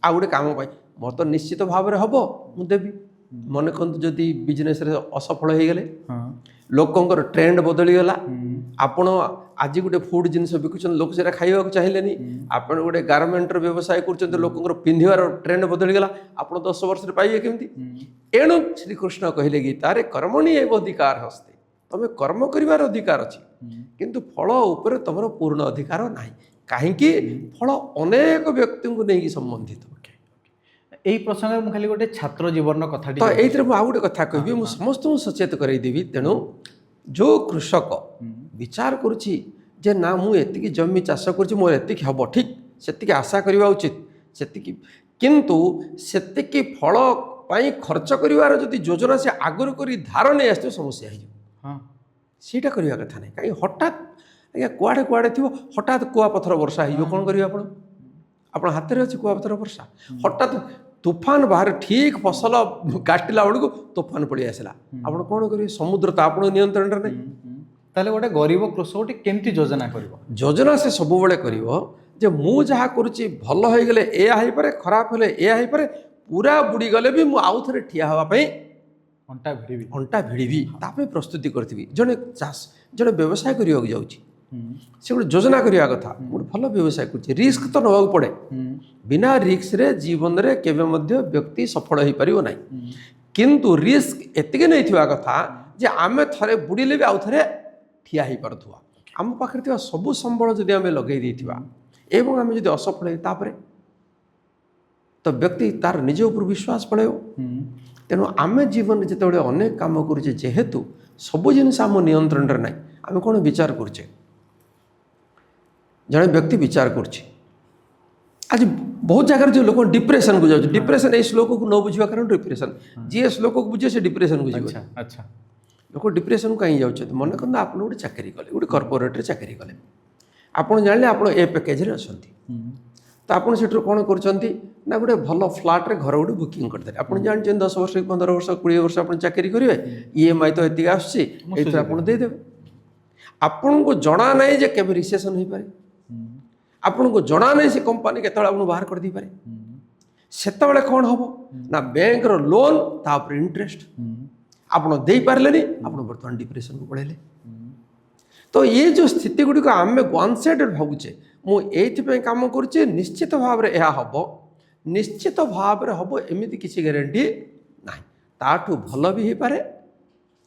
ଆଉ ଗୋଟେ କାମ ପାଇଁ ମୋର ତ ନିଶ୍ଚିତ ଭାବରେ ହେବ, ମୁଁ ଦେବି। ମନେ କରନ୍ତୁ ଯଦି ବିଜନେସରେ ଅସଫଳ ହେଇଗଲେ, ଲୋକଙ୍କର ଟ୍ରେଣ୍ଡ ବଦଳିଗଲା, ଆପଣ ଆଜି ଗୋଟେ ଫୁଡ୍ ଜିନିଷ ବିକୁଛନ୍ତି, ଲୋକ ସେଟା ଖାଇବାକୁ ଚାହିଁଲେନି, ଆପଣ ଗୋଟେ ଗାର୍ମେଣ୍ଟର ବ୍ୟବସାୟ କରୁଛନ୍ତି, ଲୋକଙ୍କର ପିନ୍ଧିବାର ଟ୍ରେଣ୍ଡ ବଦଳିଗଲା, ଆପଣ 10 ବର୍ଷରେ ପାଇବେ କେମିତି? ଏଣୁ ଶ୍ରୀକୃଷ୍ଣ କହିଲେ ଗୀତାରେ କର୍ମଣି ଏବ ଅଧିକାର ହସ୍ତେ, ତମେ କର୍ମ କରିବାର ଅଧିକାର ଅଛି, କିନ୍ତୁ ଫଳ ଉପରେ ତମର ପୂର୍ଣ୍ଣ ଅଧିକାର ନାହିଁ। କାହିଁକି? ଫଳ ଅନେକ ବ୍ୟକ୍ତିଙ୍କୁ ନେଇକି ସମ୍ବନ୍ଧିତ। এই প্রসঙ্গে ମୁଁ ଖାଲି ଗୋଟେ ଛାତ୍ର ଜୀବନର କଥାଟି ତ ଏଇଥିରେ ମୁଁ ଆଉ ଗୋଟେ କଥା କହିବି, ମୁଁ ସମସ୍ତଙ୍କୁ ସଚେତ କରାଇଦେବି। ତେଣୁ ଯେଉଁ କୃଷକ ବିଚାର କରୁଛି ଯେ ନା ମୁଁ ଏତିକି ଜମି ଚାଷ କରୁଛି, ମୋର ଏତିକି ହେବ, ଠିକ୍ ସେତିକି ଆଶା କରିବା ଉଚିତ, ସେତିକି, କିନ୍ତୁ ସେତିକି ଫଳ ପାଇଁ ଖର୍ଚ୍ଚ କରିବାର ଯଦି ଯୋଜନା ସେ ଆଗରୁ କରି ଧାର ନେଇ ଆସିଥିବ ସମସ୍ୟା ହେଇଯିବ। ସେଇଟା କରିବା କଥା ନାହିଁ। କାହିଁକି ହଠାତ୍ ଆଜ୍ଞା କୁଆଡ଼େ ଥିବ, ହଠାତ୍ କୁଆପଥର ବର୍ଷା ହେଇଯିବ, କ'ଣ କରିବେ ଆପଣ? ଆପଣ ହାତରେ ଅଛି କୁଆପଥର ବର୍ଷା, ହଠାତ୍ ତୁଫାନ ବାହାରେ, ଠିକ୍ ଫସଲ କାଟିଲା ବେଳକୁ ତୁଫାନ ପଳେଇ ଆସିଲା, ଆପଣ କ'ଣ କରିବେ? ସମୁଦ୍ର ତ ଆପଣଙ୍କ ନିୟନ୍ତ୍ରଣରେ ନାହିଁ। ତାହେଲେ ଗୋଟେ ଗରିବ କୃଷକଟି କେମିତି ଯୋଜନା କରିବ? ଯୋଜନା ସେ ସବୁବେଳେ କରିବ ଯେ ମୁଁ ଯାହା କରୁଛି ଭଲ ହେଇଗଲେ ଏଇଆ ହେଇପାରେ, ଖରାପ ହେଲେ ଏଇଆ ହେଇପାରେ, ପୁରା ବୁଡ଼ିଗଲେ ବି ମୁଁ ଆଉ ଥରେ ଠିଆ ହେବା ପାଇଁ ଅଣ୍ଟା ଭିଡ଼ିବି, ତା ପାଇଁ ପ୍ରସ୍ତୁତି କରିଥିବି। ଜଣେ ବ୍ୟବସାୟ କରିବାକୁ ଯାଉଛି, ସେ ଗୋଟେ ଯୋଜନା କରିବା କଥା, ଗୋଟେ ଭଲ ବ୍ୟବସାୟ କରୁଛି, ରିସ୍କ ତ ନେବାକୁ ପଡ଼େ। ବିନା ରିସ୍କରେ ଜୀବନରେ କେବେ ମଧ୍ୟ ବ୍ୟକ୍ତି ସଫଳ ହେଇପାରିବ ନାହିଁ। କିନ୍ତୁ ରିସ୍କ ଏତିକି ନେଇଥିବା କଥା ଯେ ଆମେ ଥରେ ବୁଡ଼ିଲେ ବି ଆଉ ଥରେ ଠିଆ ହେଇପାରୁଥିବା। ଆମ ପାଖରେ ଥିବା ସବୁ ସମ୍ବଳ ଯଦି ଆମେ ଲଗେଇ ଦେଇଥିବା ଏବଂ ଆମେ ଯଦି ଅସଫଳ ହେଇ, ତାପରେ ତ ବ୍ୟକ୍ତି ତାର ନିଜ ଉପରୁ ବିଶ୍ୱାସ ପଳାଇବ। ତେଣୁ ଆମେ ଜୀବନରେ ଯେତେବେଳେ ଅନେକ କାମ କରୁଛେ, ଯେହେତୁ ସବୁ ଜିନିଷ ଆମ ନିୟନ୍ତ୍ରଣରେ ନାହିଁ, ଆମେ କ'ଣ ବିଚାର କରୁଛେ? ଜଣେ ବ୍ୟକ୍ତି ବିଚାର କରୁଛି, ଆଜି ବହୁତ ଜାଗାରେ ଯେଉଁ ଲୋକ ଡିପ୍ରେସନକୁ ଯାଉଛି, ଡିପ୍ରେସନ ଏଇ ଶ୍ଲୋକକୁ ନ ବୁଝିବା କାରଣ ଡିପ୍ରେସନ, ଯିଏ ଶ୍ଲୋକକୁ ବୁଝିବ ସେ ଡିପ୍ରେସନକୁ ଯିବ। ଲୋକ ଡିପ୍ରେସନକୁ କାହିଁକି ଯାଉଛନ୍ତି? ମନେ କରନ୍ତୁ ଆପଣ ଗୋଟେ ଚାକିରି କଲେ, ଗୋଟେ କର୍ପୋରେଟରେ ଚାକିରି କଲେ, ଆପଣ ଜାଣିଲେ ଆପଣ ଏ ପ୍ୟାକେଜରେ ଅଛନ୍ତି, ତ ଆପଣ ସେଠାରୁ କ'ଣ କରୁଛନ୍ତି ନା ଗୋଟେ ଭଲ ଫ୍ଲାଟ୍ରେ ଘର ଗୋଟେ ବୁକିଂ କରିଦେଲେ। ଆପଣ ଜାଣିଛନ୍ତି 10 ବର୍ଷ, 15 ବର୍ଷ, 20 ବର୍ଷ ଆପଣ ଚାକିରି କରିବେ, EMI ତ ଏତିକି ଆସୁଛି, ଏଇଥିରେ ଆପଣ ଦେଇଦେବେ। ଆପଣଙ୍କୁ ଜଣା ନାହିଁ ଯେ କେବେ ରିସେସନ୍ ହେଇପାରେ, ଆପଣଙ୍କୁ ଜଣା ନାହିଁ ସେ କମ୍ପାନୀ କେତେବେଳେ ଆପଣଙ୍କୁ ବାହାର କରିଦେଇପାରେ। ସେତେବେଳେ କ'ଣ ହେବ ନା ବ୍ୟାଙ୍କର ଲୋନ୍, ତାପରେ ଇଣ୍ଟରେଷ୍ଟ, ଆପଣ ଦେଇପାରିଲେନି, ଆପଣ ବର୍ତ୍ତମାନ ଡିପ୍ରେସନକୁ ପଳେଇଲେ। ତ ଏ ଯେଉଁ ସ୍ଥିତି ଗୁଡ଼ିକ ଆମେ ୱାନ୍ ସାଇଡେଡ୍ ଭାବୁଛେ, ମୁଁ ଏଇଥିପାଇଁ କାମ କରୁଛି, ନିଶ୍ଚିତ ଭାବରେ ଏହା ହେବ, ନିଶ୍ଚିତ ଭାବରେ ହେବ, ଏମିତି କିଛି ଗ୍ୟାରେଣ୍ଟି ନାହିଁ। ତାଠୁ ଭଲ ବି ହେଇପାରେ,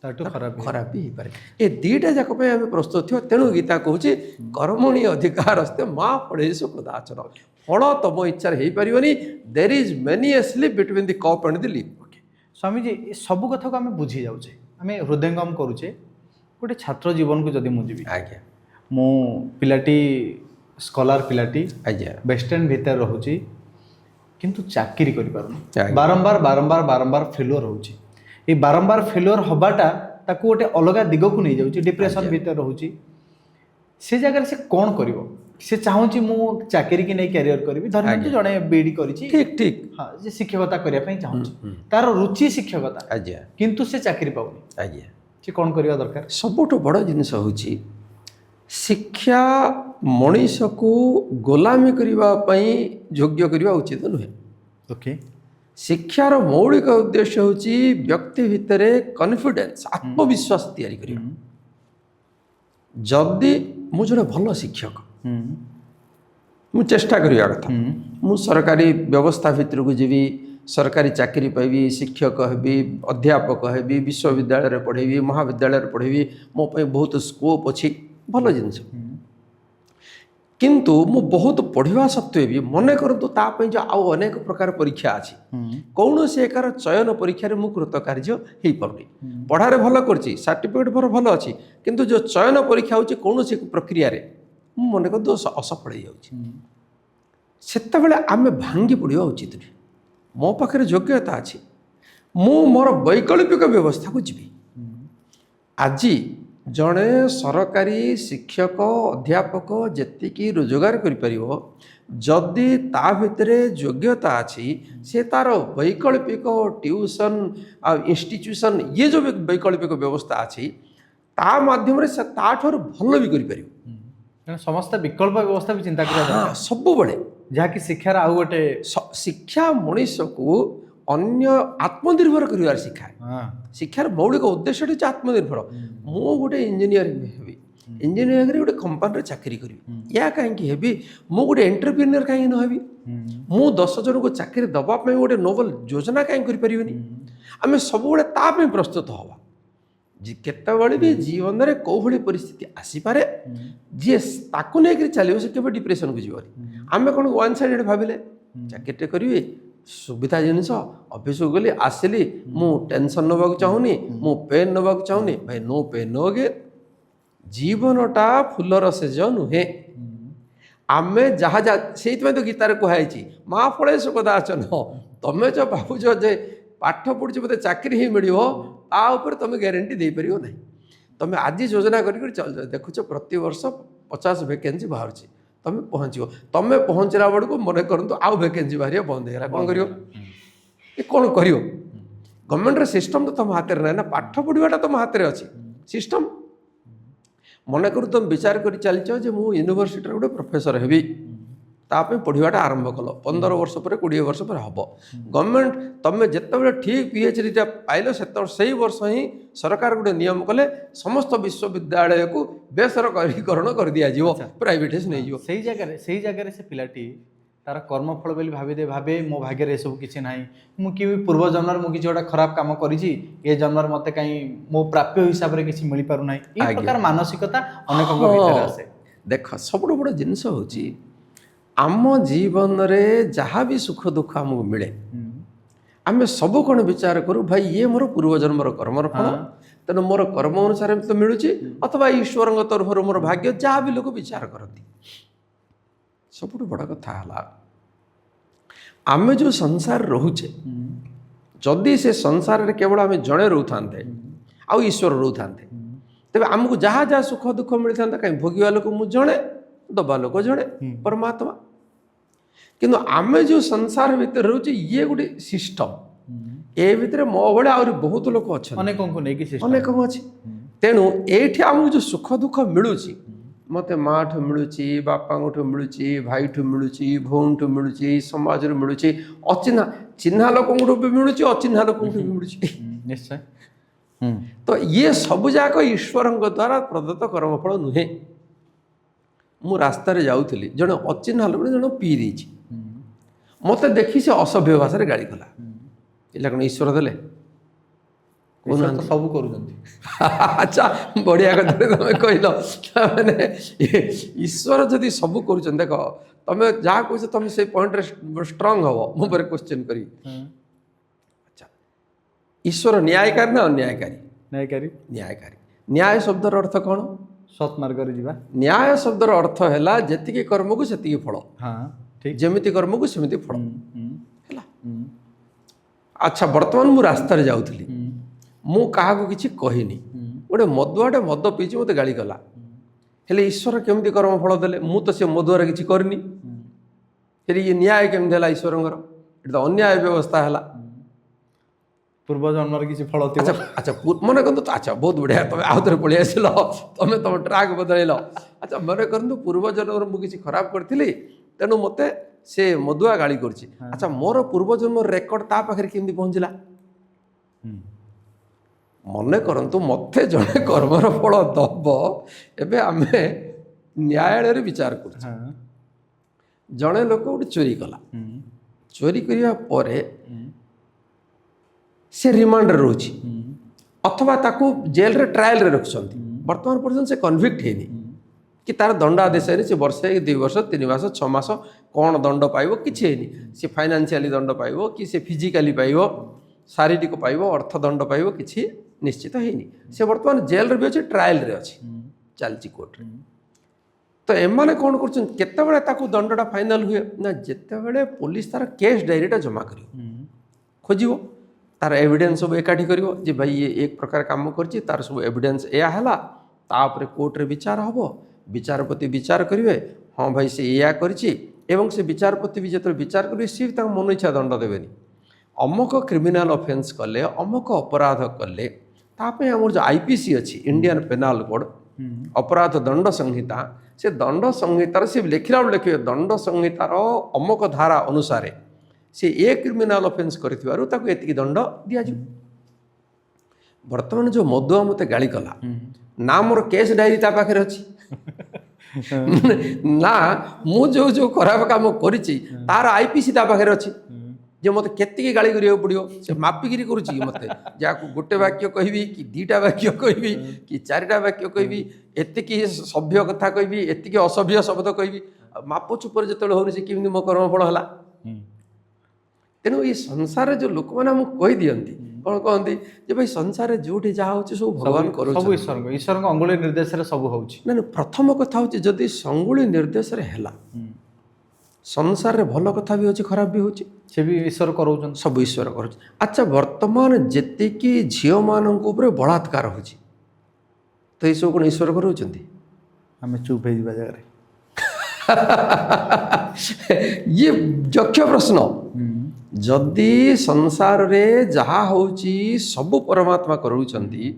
ତାଠୁ ଖରାପ ବି ହେଇପାରେ। ଏ ଦୁଇଟା ଯାକ ପାଇଁ ଆମେ ପ୍ରସ୍ତୁତ ଥିବା। ତେଣୁ ଗୀତା କହୁଛି କର୍ମଣି ଅଧିକାର ହସ୍ତେ ମା ଫଳେଷୁ କଦାଚନ, ଫଳ ତମ ଇଚ୍ଛାରେ ହେଇପାରିବନି। There is many a slip between the cup and the lip. Swamiji, ଏ ସବୁ କଥାକୁ ଆମେ ବୁଝି ଯାଉଛେ, ଆମେ ହୃଦୟଙ୍ଗମ କରୁଛେ। ଗୋଟେ ଛାତ୍ର ଜୀବନକୁ ଯଦି ମୁଁ ଯିବି, ଆଜ୍ଞା, ମୁଁ ପିଲାଟି ସ୍କଲାର ପିଲାଟି, ଆଜ୍ଞା, ବେଷ୍ଟେଣ୍ଡ ଭିତରେ ରହୁଛି, କିନ୍ତୁ ଚାକିରି କରିପାରୁନି, ଆଜ୍ଞା, ବାରମ୍ବାର ଫେଲୁଅର ହେଉଛି। এই ବାରମ୍ବାର ଫେଲୁଅର ହେବାଟା ତାକୁ ଗୋଟେ ଅଲଗା ଦିଗକୁ ନେଇଯାଉଛି, ଡିପ୍ରେସନ୍ ଭିତରେ ରହୁଛି। ସେ ଜାଗାରେ ସେ କ'ଣ କରିବ? ସେ ଚାହୁଁଛି ମୁଁ ଚାକିରି କି ନେଇ କ୍ୟାରିୟର କରିବି, ଧରନ୍ତୁ ଜଣେ ବିଇଡି କରିଛି, ଠିକ୍, ହଁ, ଯେ ଶିକ୍ଷକତା କରିବା ପାଇଁ ଚାହୁଁଛି, ତାର ରୁଚି ଶିକ୍ଷକତା, ଆଜ୍ଞା, କିନ୍ତୁ ସେ ଚାକିରି ପାଉନି, ଆଜ୍ଞା, ସେ କ'ଣ କରିବା ଦରକାର? ସବୁଠୁ ବଡ଼ ଜିନିଷ ହେଉଛି ଶିକ୍ଷା ମଣିଷକୁ ଗୋଲାମୀ କରିବା ପାଇଁ ଯୋଗ୍ୟ କରିବା ଉଚିତ ନୁହେଁ। ଓକେ, ଶିକ୍ଷାର ମୌଳିକ ଉଦ୍ଦେଶ୍ୟ ହେଉଛି ବ୍ୟକ୍ତି ଭିତରେ କନଫିଡେନ୍ସ, ଆତ୍ମବିଶ୍ୱାସ ତିଆରି କରିବା। ଯଦି ମୁଁ ଜଣେ ଭଲ ଶିକ୍ଷକ, ମୁଁ ଚେଷ୍ଟା କରିବା କଥା, ମୁଁ ସରକାରୀ ବ୍ୟବସ୍ଥା ଭିତରକୁ ଯିବି, ସରକାରୀ ଚାକିରି ପାଇବି, ଶିକ୍ଷକ ହେବି, ଅଧ୍ୟାପକ ହେବି, ବିଶ୍ୱବିଦ୍ୟାଳୟରେ ପଢ଼େଇବି, ମହାବିଦ୍ୟାଳୟରେ ପଢ଼େଇବି, ମୋ ପାଇଁ ବହୁତ ସ୍କୋପ୍ ଅଛି, ଭଲ ଜିନିଷ। କିନ୍ତୁ ମୁଁ ବହୁତ ପଢ଼ିବା ସତ୍ତ୍ୱେ ବି ମନେ କରନ୍ତୁ ତା ପାଇଁ ଯେଉଁ ଆଉ ଅନେକ ପ୍ରକାର ପରୀକ୍ଷା ଅଛି, କୌଣସି ଏକାର ଚୟନ ପରୀକ୍ଷାରେ ମୁଁ କୃତକାର୍ଯ୍ୟ ହେଇପାରୁନି। ପଢ଼ାରେ ଭଲ କରିଛି, ସାର୍ଟିଫିକେଟ୍ ମୋର ଭଲ ଅଛି, କିନ୍ତୁ ଯେଉଁ ଚୟନ ପରୀକ୍ଷା ହେଉଛି କୌଣସି ପ୍ରକ୍ରିୟାରେ ମୁଁ ମନେ କରନ୍ତୁ ଅସଫଳ ହେଇଯାଉଛି। ସେତେବେଳେ ଆମେ ଭାଙ୍ଗି ପଡ଼ିବା ଉଚିତ ନୁହେଁ। ମୋ ପାଖରେ ଯୋଗ୍ୟତା ଅଛି, ମୁଁ ମୋର ବୈକଳ୍ପିକ ବ୍ୟବସ୍ଥାକୁ ଯିବି। ଆଜି ଜଣେ ସରକାରୀ ଶିକ୍ଷକ ଅଧ୍ୟାପକ ଯେତିକି ରୋଜଗାର କରିପାରିବ ଯଦି ତା ଭିତରେ ଯୋଗ୍ୟତା ଅଛି ସେ ତାର ବୈକଳ୍ପିକ ଟ୍ୟୁସନ୍ ଆଉ ଇନଷ୍ଟିଚ୍ୟୁସନ୍ ଇଏ ଯେଉଁ ବୈକଳ୍ପିକ ବ୍ୟବସ୍ଥା ଅଛି ତା ମାଧ୍ୟମରେ ସେ ତାଠାରୁ ଭଲ ବି କରିପାରିବ। ତେଣୁ ସମସ୍ତେ ବିକଳ୍ପ ବ୍ୟବସ୍ଥା ବି ଚିନ୍ତା କରିବା ଦରକାର, ସବୁବେଳେ ଯାହାକି ଶିକ୍ଷାର ଆଉ ଗୋଟେ ଶିକ୍ଷା ମଣିଷକୁ ଅନ୍ୟ ଆତ୍ମନିର୍ଭର କରିବାର ଶିଖାଏ। ଶିକ୍ଷାର ମୌଳିକ ଉଦ୍ଦେଶ୍ୟଟି ହେଉଛି ଆତ୍ମନିର୍ଭର। ମୁଁ ଗୋଟେ ଇଞ୍ଜିନିୟରିଂ ହେବି, ଇଞ୍ଜିନିୟରିଂରେ ଗୋଟେ କମ୍ପାନୀରେ ଚାକିରି କରିବି, ଏହା କାହିଁକି ହେବି? ମୁଁ ଗୋଟେ ଏଣ୍ଟରପ୍ରିନିୟର କାହିଁକି ନ ହେବି? ମୁଁ 10 ଜଣଙ୍କୁ ଚାକିରି ଦେବା ପାଇଁ ଗୋଟେ ନୋବେଲ ଯୋଜନା କାହିଁକି କରିପାରିବିନି? ଆମେ ସବୁବେଳେ ତା ପାଇଁ ପ୍ରସ୍ତୁତ ହେବା। କେତେବେଳେ ବି ଜୀବନରେ କେଉଁଭଳି ପରିସ୍ଥିତି ଆସିପାରେ, ଯିଏ ତାକୁ ନେଇକରି ଚାଲିବ ସେ କେବେ ଡିପ୍ରେସନକୁ ଯିବନି। ଆମେ କ'ଣ ୱାନ୍ ସାଇଡେଡ଼ ଭାବିଲେ ଚାକିରିଟେ କରିବି, ସୁବିଧା ଜିନିଷ, ଅଫିସକୁ ଗଲି ଆସିଲି, ମୁଁ ଟେନସନ୍ ନେବାକୁ ଚାହୁଁନି, ମୁଁ ପେନ୍ ନେବାକୁ ଚାହୁଁନି। ଭାଇ ନୋ ପେନ୍ ନୋ ଗେନ୍। ଜୀବନଟା ଫୁଲର ସେଜ ନୁହେଁ। ଆମେ ଯାହା ସେଇଥିପାଇଁ ତ ଗୀତାରେ କୁହାଯାଇଛି ମା ଫଳେ ସୁଖଦାଚନ। ତମେ ଯେଉଁ ଭାବୁଛ ଯେ ପାଠ ପଢ଼ୁଛି ମୋତେ ଚାକିରି ହିଁ ମିଳିବ ତା ଉପରେ ତମେ ଗ୍ୟାରେଣ୍ଟି ଦେଇପାରିବ ନାହିଁ। ତମେ ଆଜି ଯୋଜନା କରିକି ଦେଖୁଛ ପ୍ରତିବର୍ଷ 50 ଭେକେନ୍ସି ବାହାରୁଛି, ତମେ ପହଞ୍ଚିବ। ତମେ ପହଞ୍ଚିଲା ବେଳକୁ ମନେ କରନ୍ତୁ ଆଉ ଭେକେନ୍ସି ବାହାରିବା ବନ୍ଦ ହେଇଗଲା, କ'ଣ କରିବ? ଏ କ'ଣ କରିବ? ଗଭର୍ଣ୍ଣମେଣ୍ଟର ସିଷ୍ଟମ୍ ତ ତମ ହାତରେ ନାହିଁ ନା, ପାଠ ପଢ଼ିବାଟା ତମ ହାତରେ ଅଛି। ସିଷ୍ଟମ୍ ମନେ କରୁ ତୁମେ ବିଚାର କରି ଚାଲିଛ ଯେ ମୁଁ ୟୁନିଭର୍ସିଟିରେ ଗୋଟେ ପ୍ରଫେସର ହେବି, ତା ପାଇଁ ପଢ଼ିବାଟା ଆରମ୍ଭ କଲ, 15 ବର୍ଷ ପରେ 20 ବର୍ଷ ପରେ ହେବ। ଗଭର୍ଣ୍ଣମେଣ୍ଟ ତମେ ଯେତେବେଳେ ଠିକ୍ PhDଟା ପାଇଲ ସେତେବେଳେ ସେଇ ବର୍ଷ ହିଁ ସରକାର ଗୋଟେ ନିୟମ କଲେ ସମସ୍ତ ବିଶ୍ୱବିଦ୍ୟାଳୟକୁ ବେସରକାରୀକରଣ କରିଦିଆଯିବ, ପ୍ରାଇଭେଟାଇଜ୍ ନେଇଯିବ। ସେଇ ଜାଗାରେ ସେ ପିଲାଟି ତାର କର୍ମଫଳ ବୋଲି ଭାବେ ମୋ ଭାଗ୍ୟରେ ଏସବୁ କିଛି ନାହିଁ, ମୁଁ କି ପୂର୍ବ ଜନ୍ମରେ ମୁଁ କିଛି ଗୋଟେ ଖରାପ କାମ କରିଛି, ଏ ଜନ୍ମରେ ମୋତେ କାହିଁ ମୋ ପ୍ରାପ୍ୟ ହିସାବରେ କିଛି ମିଳିପାରୁନାହିଁ। ଏ ପ୍ରକାର ମାନସିକତା ଅନେକଙ୍କ ଭିତରେ ଆସେ। ଦେଖ ସବୁଠୁ ବଡ଼ ଜିନିଷ ହେଉଛି ଆମ ଜୀବନରେ ଯାହା ବି ସୁଖ ଦୁଃଖ ଆମକୁ ମିଳେ ଆମେ ସବୁ କ'ଣ ବିଚାର କରୁ, ଭାଇ ଇଏ ମୋର ପୂର୍ବଜନ୍ମର କର୍ମର ଫଳ, ତେଣୁ ମୋର କର୍ମ ଅନୁସାରେ ତ ମିଳୁଛି, ଅଥବା ଈଶ୍ୱରଙ୍କ ତରଫରୁ ମୋର ଭାଗ୍ୟ, ଯାହା ବି ଲୋକ ବିଚାର କରନ୍ତି। ସବୁଠୁ ବଡ଼ କଥା ହେଲା ଆମେ ଯେଉଁ ସଂସାରରେ ରହୁଛେ, ଯଦି ସେ ସଂସାରରେ କେବଳ ଆମେ ଜଣେ ରହୁଥାନ୍ତେ ଆଉ ଈଶ୍ୱର ରହୁଥାନ୍ତେ, ତେବେ ଆମକୁ ଯାହା ଯାହା ସୁଖ ଦୁଃଖ ମିଳିଥାନ୍ତା, କାହିଁ ଭୋଗିବା ଲୋକ ମୁଁ ଜଣେ, ଦବା ଲୋକ ଜଣେ, ପରମାତ୍ମା। କିନ୍ତୁ ଆମେ ଯେଉଁ ସଂସାର ଭିତରେ ରହୁଛେ ଇଏ ଗୋଟେ ସିଷ୍ଟମ୍, ଏ ଭିତରେ ମୋ ଭଳି ଆହୁରି ବହୁତ ଲୋକ ଅଛନ୍ତି, ଅନେକଙ୍କୁ ନେଇକି ଅନେକ ଅଛି। ତେଣୁ ଏଇଠି ଆମକୁ ଯେଉଁ ସୁଖ ଦୁଃଖ ମିଳୁଛି, ମୋତେ ମାଠୁ ମିଳୁଛି, ବାପାଙ୍କଠୁ ମିଳୁଛି, ଭାଇଠୁ ମିଳୁଛି, ଭଉଣୀଠୁ ମିଳୁଛି, ସମାଜରୁ ମିଳୁଛି, ଅଚିହ୍ନା ଚିହ୍ନା ଲୋକଙ୍କଠୁ ବି ମିଳୁଛି, ଅଚିହ୍ନା ଲୋକଙ୍କଠୁ ବି ମିଳୁଛି। ନିଶ୍ଚୟ। ତ ଇଏ ସବୁ ଯାକ ଈଶ୍ୱରଙ୍କ ଦ୍ୱାରା ପ୍ରଦତ୍ତ କର୍ମଫଳ ନୁହେଁ। ମୁଁ ରାସ୍ତାରେ ଯାଉଥିଲି, ଜଣେ ଅଚିହ୍ନା ଲୋକ ଜଣେ ପିଇ ଦେଇଛି, ମୋତେ ଦେଖି ସେ ଅସଭ୍ୟ ଭାଷାରେ ଗାଳି କଲା। ଏଇଟା କ'ଣ ଈଶ୍ୱର ଦେଲେ? ସବୁ କରୁଛନ୍ତି। ଆଚ୍ଛା ବଢ଼ିଆ କଥା ତମେ କହିଲ। ମାନେ ଈଶ୍ୱର ଯଦି ସବୁ କରୁଛନ୍ତି, ଦେଖ ତମେ ଯାହା କହୁଛ ତମେ ସେଇ ପଏଣ୍ଟରେ ଷ୍ଟ୍ରଙ୍ଗ ହବ, ମୋ ଉପରେ କ୍ୱେଶ୍ଚନ୍ କରିବି। ଆଚ୍ଛା ଈଶ୍ୱର ନ୍ୟାୟକାରୀ ନା ଅନ୍ୟାୟକାରୀ? ନ୍ୟାୟକାରୀ। ନ୍ୟାୟକାରୀ। ନ୍ୟାୟ ଶବ୍ଦର ଅର୍ଥ କ'ଣ? ସତ୍ ମାର୍ଗରେ ଯିବା। ନ୍ୟାୟ ଶବ୍ଦର ଅର୍ଥ ହେଲା ଯେତିକି କର୍ମକୁ ସେତିକି ଫଳ, ଯେମିତି କର୍ମକୁ ସେମିତି ଫଳ ହେଲା। ଆଚ୍ଛା ବର୍ତ୍ତମାନ ମୁଁ ରାସ୍ତାରେ ଯାଉଥିଲି, ମୁଁ କାହାକୁ କିଛି କହିନି, ଗୋଟେ ମଦୁଆଟେ ମଦ ପିଇଛି ମୋତେ ଗାଳି କଲା, ହେଲେ ଈଶ୍ୱର କେମିତି କର୍ମଫଳ ଦେଲେ? ମୁଁ ତ ସେ ମଦୁଆରେ କିଛି କରିନି, ହେଲେ ଇଏ ନ୍ୟାୟ କେମିତି ହେଲା ଈଶ୍ୱରଙ୍କର? ଏଠି ତ ଅନ୍ୟାୟ ବ୍ୟବସ୍ଥା ହେଲା। ପୂର୍ବ ଜନ୍ମରେ କିଛି ଫଳ ଥିବ। ଆଚ୍ଛା ମନେ କରନ୍ତୁ, ଆଚ୍ଛା ବହୁତ ବଢ଼ିଆ, ତମେ ଆଉ ଥରେ ପଳେଇ ଆସିଲ, ତମେ ତମ ଟ୍ରାକ୍ ବଦଳେଇଲ। ଆଚ୍ଛା ମନେ କରନ୍ତୁ ପୂର୍ବ ଜନ୍ମରେ ମୁଁ କିଛି ଖରାପ କରିଥିଲି, ତେଣୁ ମୋତେ ସେ ମଦୁଆ ଗାଳି କରୁଛି। ଆଚ୍ଛା ମୋର ପୂର୍ବଜନ୍ମର ରେକର୍ଡ ତା ପାଖରେ କେମିତି ପହଞ୍ଚିଲା? ମନେ କରନ୍ତୁ ମୋତେ ଜଣେ କର୍ମର ଫଳ ଦବ, ଏବେ ଆମେ ନ୍ୟାୟାଳୟରେ ବିଚାର କରୁଛୁ। ଜଣେ ଲୋକ ଗୋଟେ ଚୋରି କଲା, ଚୋରି କରିବା ପରେ ସେ ରିମାଣ୍ଡରେ ରହୁଛି, ଅଥବା ତାକୁ ଜେଲରେ ଟ୍ରାଏଲରେ ରଖୁଛନ୍ତି। ବର୍ତ୍ତମାନ ପର୍ଯ୍ୟନ୍ତ ସେ କନଭିକ୍ଟ ହେଇନି କି ତାର ଦଣ୍ଡାଦେଶ ହେଇନି, ସେ ବର୍ଷେ 2 ବର୍ଷ 3 ମାସ 6 ମାସ କ'ଣ ଦଣ୍ଡ ପାଇବ କିଛି ହେଇନି। ସେ ଫାଇନାନ୍ସିଆଲି ଦଣ୍ଡ ପାଇବ କି ସେ ଫିଜିକାଲି ପାଇବ, ଶାରୀରିକ ପାଇବ, ଅର୍ଥ ଦଣ୍ଡ ପାଇବ, କିଛି ନିଶ୍ଚିତ ହେଇନି। ସେ ବର୍ତ୍ତମାନ ଜେଲରେ ବି ଅଛି, ଟ୍ରାଏଲରେ ଅଛି, ଚାଲିଛି କୋର୍ଟରେ। ତ ଏମାନେ କ'ଣ କରୁଛନ୍ତି, କେତେବେଳେ ତାକୁ ଦଣ୍ଡଟା ଫାଇନାଲ ହୁଏ ନା ଯେତେବେଳେ ପୋଲିସ ତାର କେସ୍ ଡାଏରୀଟା ଜମା କରିବ, ଖୋଜିବ, ତାର ଏଭିଡେନ୍ସ ସବୁ ଏକାଠି କରିବ ଯେ ଭାଇ ଇଏ ଏକ ପ୍ରକାର କାମ କରିଛି, ତାର ସବୁ ଏଭିଡେନ୍ସ ଏଇଆ ହେଲା, तापर कोर्टे विचार हम विचारपति विचार करेंगे हाँ भाई से या करिछि एवं से विचारपति भी जो विचार करेंगे सी भी मन इच्छा दंड देवेनि अमुक क्रिमिनाल ऑफेंस कले अमुक अपराध कले तापे हमर जो आईपीसी अच्छी इंडियन पेनाल कोड अपराध दंड संहिता से दंड संहितार से लिखला लिखे दंड संहितार अमुक धारा अनुसार से ए क्रिमिनाल ऑफेंस करिथिबारु ताको एतिकी दंड दिया जाऊ वर्तमान जो मधुआ मते गाली कला ना मोर केस डायरी ता पाखे अच्छी ना मु जो जो खराब काम करिछि तार आईपीसी ता पाखे अच्छी जे मत केतिकी गाली करियो पड़ियो से मापिगिरी करूछि मते जाको गोटे वाक्य कहबी कि दीटा वाक्य कहबी कि चारिटा वाक्य कहबी एतिकी सभ्य कथा कहबी एतिकी असभ्य शब्द कहबी माप चुपर जतले होनी से किमिति मो कर्मफल हला तेणु ये संसार जो लोक मैंने आमको कही दियंती कौन कहती जे भाई संसार जोटी जहाँ होची सब भगवान करो सब ईश्वर अंगुली निर्देश रे सब होउची ना प्रथम कथा होची जदि संगुली निर्देश रे हैला संसार रे भल कथा भी होची खराब भी होची से भी ईश्वर करोचन सब ईश्वर करूछ अच्छा वर्तमान जेतिकी झियो मानक ऊपर बलात्कार होची तो ये सब कोन ईश्वर करूचंती हमें चुप हे दिबा जगह ये यक्ष प्रश्न जदि संसार रे जहाँ होची सब परमात्मा करूचंती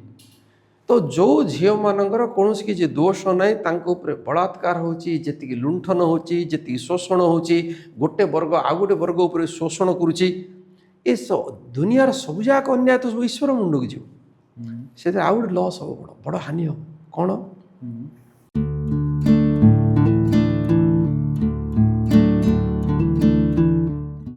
तो जो झियो मानकर कौन किसी दोष नहीं तांको ऊपर बलात्कार होची जेतिकी लुंठन होची जेतिकी शोषण होची गोटे वर्ग आ गोटे वर्ग ऊपर शोषण करुची ए दुनियार सबुजाक अन्याय तो सब ईश्वर मुंडक जीव से आउ गोटे लस हम बड़ हानि हम कौन